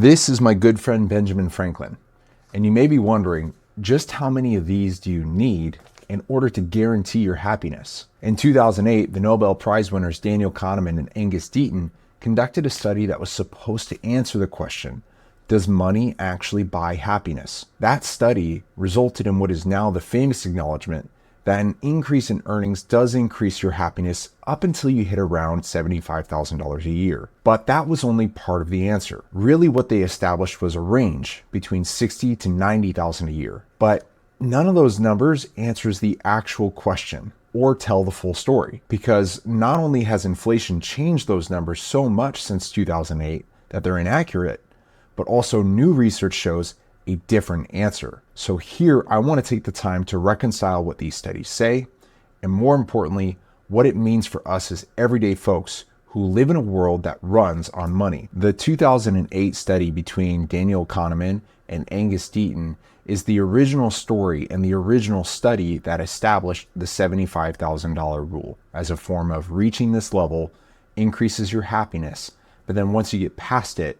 This is my good friend Benjamin Franklin, and you may be wondering just how many of these do you need in order to guarantee your happiness? In 2008, the Nobel Prize winners Daniel Kahneman and Angus Deaton conducted a study that was supposed to answer the question, does money actually buy happiness? That study resulted in what is now the famous acknowledgement that an increase in earnings does increase your happiness up until you hit around $75,000 a year. But that was only part of the answer. Really what they established was a range between $60,000 to $90,000 a year. But none of those numbers answers the actual question or tell the full story, because not only has inflation changed those numbers so much since 2008 that they're inaccurate, but also new research shows a different answer. So here I want to take the time to reconcile what these studies say, and more importantly, what it means for us as everyday folks who live in a world that runs on money. The 2008 study between Daniel Kahneman and Angus Deaton is the original story and the original study that established the $75,000 rule as a form of reaching this level increases your happiness, but then once you get past it,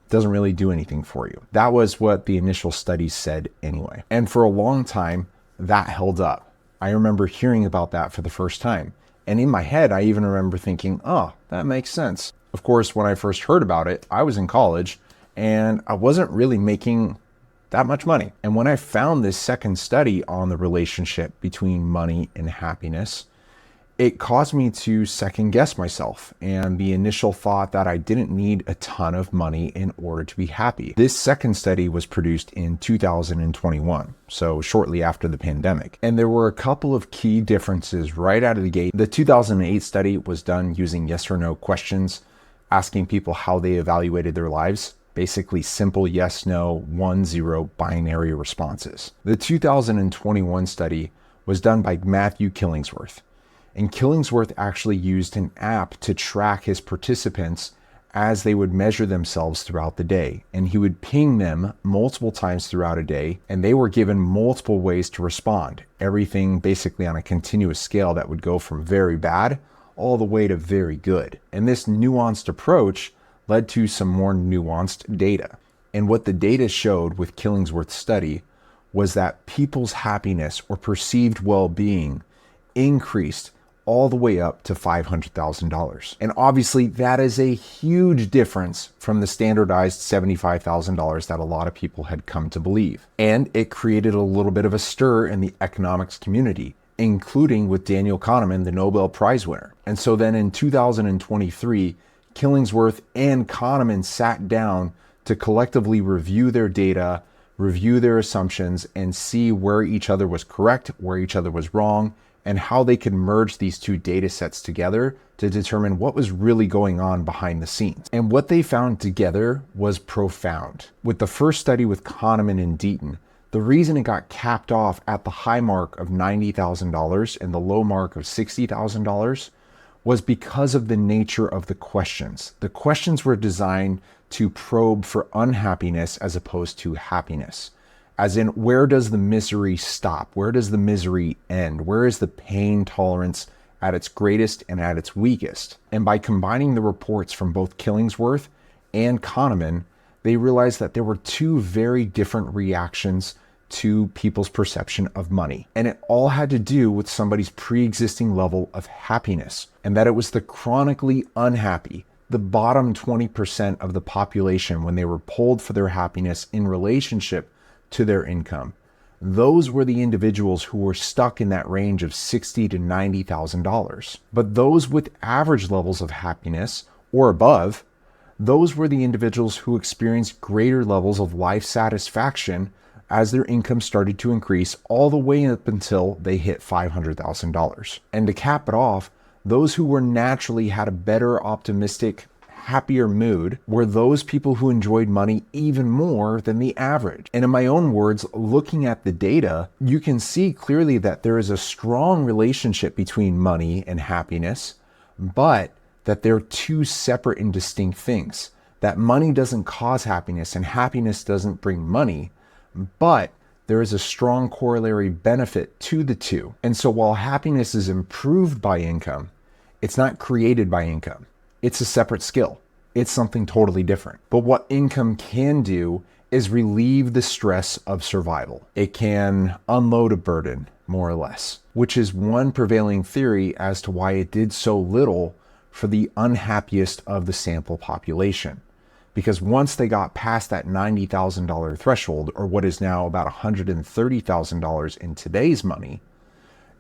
doesn't really do anything for you. That was what the initial studies said anyway. And for a long time, that held up. I remember hearing about that for the first time. And in my head, I even remember thinking, oh, that makes sense. Of course, when I first heard about it, I was in college and I wasn't really making that much money. And when I found this second study on the relationship between money and happiness, it caused me to second guess myself and the initial thought that I didn't need a ton of money in order to be happy. This second study was produced in 2021, so shortly after the pandemic. And there were a couple of key differences right out of the gate. The 2008 study was done using yes or no questions, asking people how they evaluated their lives. Basically simple yes, no, 1, 0 binary responses. The 2021 study was done by Matthew Killingsworth. And Killingsworth actually used an app to track his participants as they would measure themselves throughout the day. And he would ping them multiple times throughout a day, and they were given multiple ways to respond. Everything basically on a continuous scale that would go from very bad all the way to very good. And this nuanced approach led to some more nuanced data. And what the data showed with Killingsworth's study was that people's happiness or perceived well-being increased all the way up to $500,000. And obviously that is a huge difference from the standardized $75,000 that a lot of people had come to believe. And it created a little bit of a stir in the economics community, including with Daniel Kahneman, the Nobel Prize winner. And so then in 2023, Killingsworth and Kahneman sat down to collectively review their data, review their assumptions, and see where each other was correct, where each other was wrong, and how they could merge these two data sets together to determine what was really going on behind the scenes. And what they found together was profound. With the first study with Kahneman and Deaton, the reason it got capped off at the high mark of $90,000 and the low mark of $60,000 was because of the nature of the questions. The questions were designed to probe for unhappiness as opposed to happiness. As in, where does the misery stop? Where does the misery end? Where is the pain tolerance at its greatest and at its weakest? And by combining the reports from both Killingsworth and Kahneman, they realized that there were two very different reactions to people's perception of money. And it all had to do with somebody's pre-existing level of happiness, and that it was the chronically unhappy, the bottom 20% of the population, when they were polled for their happiness in relationship to their income. Those were the individuals who were stuck in that range of $60,000 to $90,000. But those with average levels of happiness or above, those were the individuals who experienced greater levels of life satisfaction as their income started to increase all the way up until they hit $500,000. And to cap it off, those who were naturally had a better, optimistic, happier mood were those people who enjoyed money even more than the average. And in my own words, looking at the data, you can see clearly that there is a strong relationship between money and happiness, but that they're two separate and distinct things. That money doesn't cause happiness and happiness doesn't bring money, but there is a strong corollary benefit to the two. And so while happiness is improved by income, it's not created by income. It's a separate skill. It's something totally different. But what income can do is relieve the stress of survival. It can unload a burden, more or less, which is one prevailing theory as to why it did so little for the unhappiest of the sample population. Because once they got past that $90,000 threshold, or what is now about $130,000 in today's money,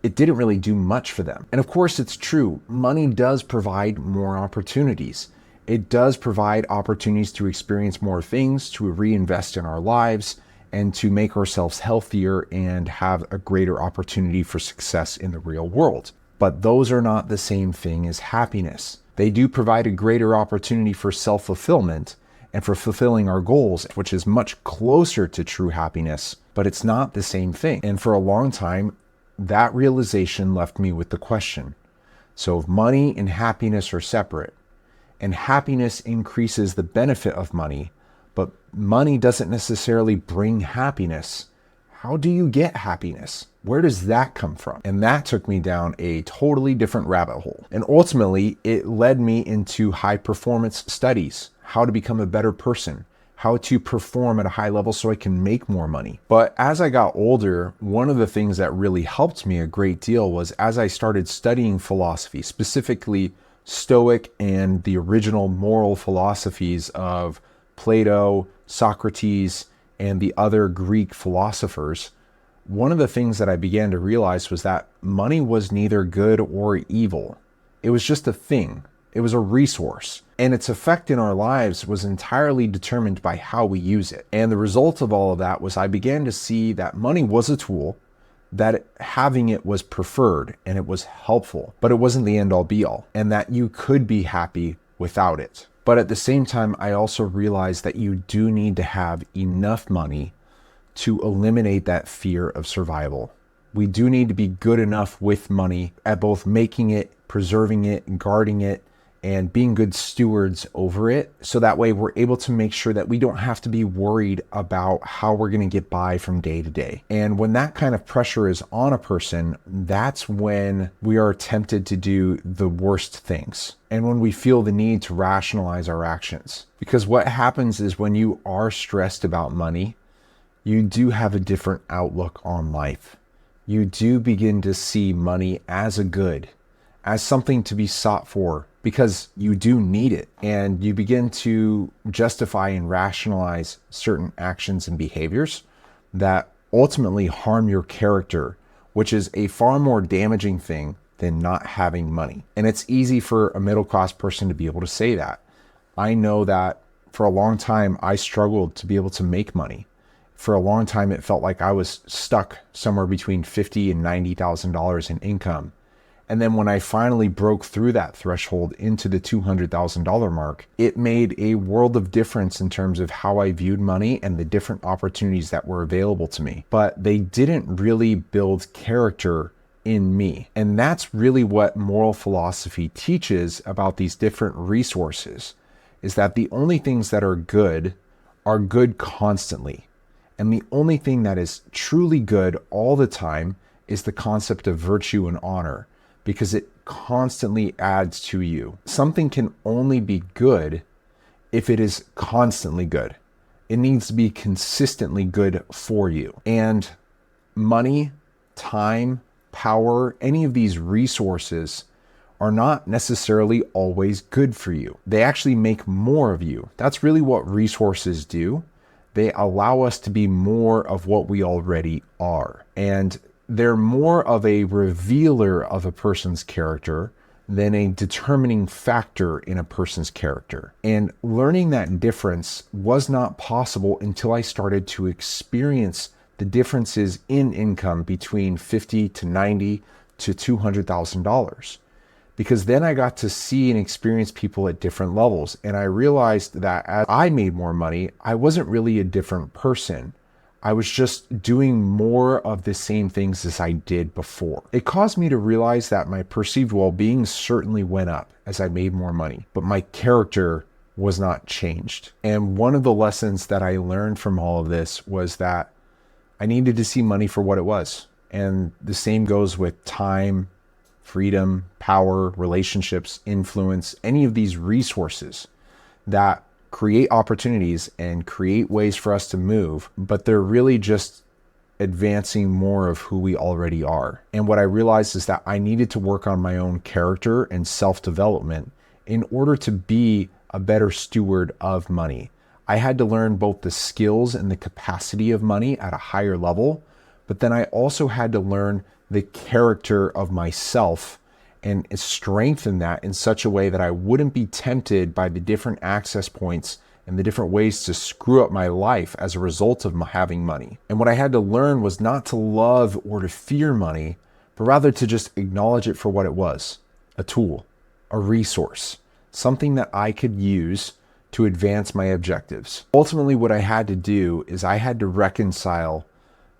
it didn't really do much for them. And of course, it's true, money does provide more opportunities. It does provide opportunities to experience more things, to reinvest in our lives, and to make ourselves healthier and have a greater opportunity for success in the real world. But those are not the same thing as happiness. They do provide a greater opportunity for self-fulfillment and for fulfilling our goals, which is much closer to true happiness, but it's not the same thing. And for a long time, that realization left me with the question. So if money and happiness are separate, and happiness increases the benefit of money, but money doesn't necessarily bring happiness, how do you get happiness? Where does that come from? And that took me down a totally different rabbit hole. And ultimately, it led me into high performance studies, how to become a better person, how to perform at a high level so I can make more money. But as I got older, one of the things that really helped me a great deal was as I started studying philosophy, specifically Stoic and the original moral philosophies of Plato, Socrates, and the other Greek philosophers, one of the things that I began to realize was that money was neither good or evil. It was just a thing. It was a resource. And its effect in our lives was entirely determined by how we use it. And the result of all of that was I began to see that money was a tool, that having it was preferred and it was helpful, but it wasn't the end all be all, and that you could be happy without it. But at the same time, I also realized that you do need to have enough money to eliminate that fear of survival. We do need to be good enough with money at both making it, preserving it, guarding it, and being good stewards over it. So that way we're able to make sure that we don't have to be worried about how we're going to get by from day to day. And when that kind of pressure is on a person, that's when we are tempted to do the worst things. And when we feel the need to rationalize our actions. Because what happens is when you are stressed about money, you do have a different outlook on life. You do begin to see money as a good, as something to be sought for, because you do need it, and you begin to justify and rationalize certain actions and behaviors that ultimately harm your character, which is a far more damaging thing than not having money. And it's easy for a middle-class person to be able to say that. I know that for a long time, I struggled to be able to make money. For a long time, it felt like I was stuck somewhere between $50,000 and $90,000 in income. And then when I finally broke through that threshold into the $200,000 mark, it made a world of difference in terms of how I viewed money and the different opportunities that were available to me. But they didn't really build character in me. And that's really what moral philosophy teaches about these different resources, is that the only things that are good constantly. And the only thing that is truly good all the time is the concept of virtue and honor, because it constantly adds to you. Something can only be good if it is constantly good. It needs to be consistently good for you. And money, time, power, any of these resources are not necessarily always good for you. They actually make more of you. That's really what resources do. They allow us to be more of what we already are. And they're more of a revealer of a person's character than a determining factor in a person's character. And learning that difference was not possible until I started to experience the differences in income between $50,000 to $90,000 to $200,000. Because then I got to see and experience people at different levels. And I realized that as I made more money, I wasn't really a different person. I was just doing more of the same things as I did before. It caused me to realize that my perceived well-being certainly went up as I made more money, but my character was not changed. And one of the lessons that I learned from all of this was that I needed to see money for what it was. And the same goes with time, freedom, power, relationships, influence, any of these resources. that create opportunities and create ways for us to move, but they're really just advancing more of who we already are. And what I realized is that I needed to work on my own character and self-development in order to be a better steward of money. I had to learn both the skills and the capacity of money at a higher level, but then I also had to learn the character of myself and strengthen that in such a way that I wouldn't be tempted by the different access points and the different ways to screw up my life as a result of having money. And what I had to learn was not to love or to fear money, but rather to just acknowledge it for what it was: a tool, a resource, something that I could use to advance my objectives. Ultimately, what I had to do is I had to reconcile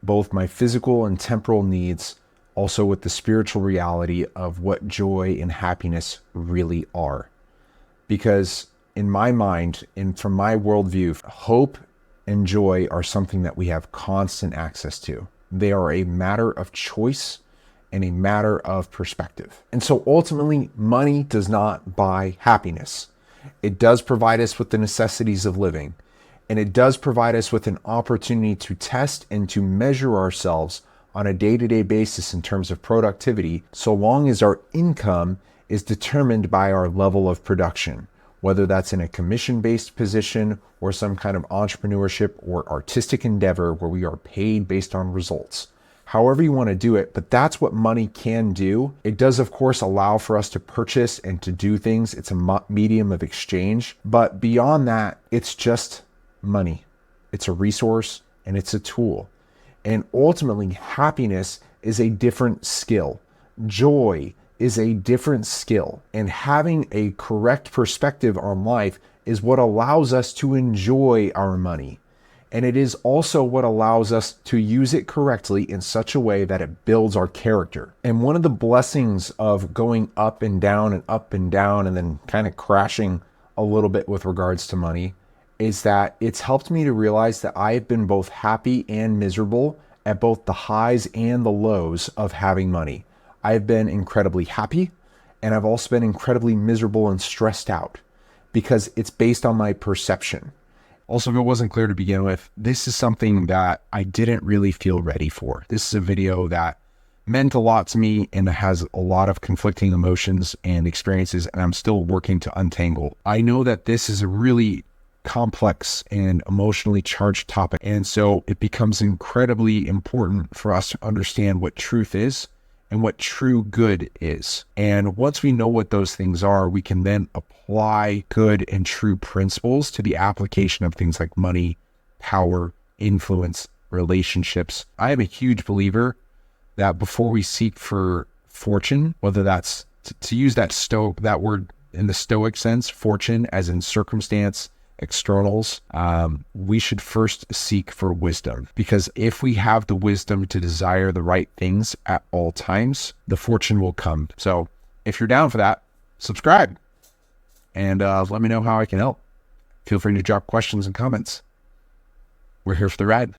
both my physical and temporal needs also with the spiritual reality of what joy and happiness really are. Because in my mind and from my worldview, hope and joy are something that we have constant access to. They are a matter of choice and a matter of perspective. And so ultimately, money does not buy happiness. It does provide us with the necessities of living, and it does provide us with an opportunity to test and to measure ourselves on a day-to-day basis in terms of productivity, so long as our income is determined by our level of production, whether that's in a commission-based position or some kind of entrepreneurship or artistic endeavor where we are paid based on results. However you want to do it, but that's what money can do. It does, of course, allow for us to purchase and to do things. It's a medium of exchange, but beyond that, it's just money. It's a resource and it's a tool. And ultimately, happiness is a different skill. Joy is a different skill. And having a correct perspective on life is what allows us to enjoy our money. And it is also what allows us to use it correctly in such a way that it builds our character. And one of the blessings of going up and down and then kind of crashing a little bit with regards to money is that it's helped me to realize that I have been both happy and miserable at both the highs and the lows of having money. I've been incredibly happy, and I've also been incredibly miserable and stressed out because it's based on my perception. Also, if it wasn't clear to begin with, this is something that I didn't really feel ready for. This is a video that meant a lot to me and has a lot of conflicting emotions and experiences, and I'm still working to untangle. I know that this is a really complex and emotionally charged topic, and so it becomes incredibly important for us to understand what truth is and what true good is. And once we know what those things are, we can then apply good and true principles to the application of things like money, power, influence, relationships. I am a huge believer that before we seek for fortune, whether that's to use that word in the Stoic sense, fortune as in circumstance, externals, we should first seek for wisdom, because if we have the wisdom to desire the right things at all times, the fortune will come. So if you're down for that, subscribe and let me know how I can help. Feel free to drop questions and comments. We're here for the ride.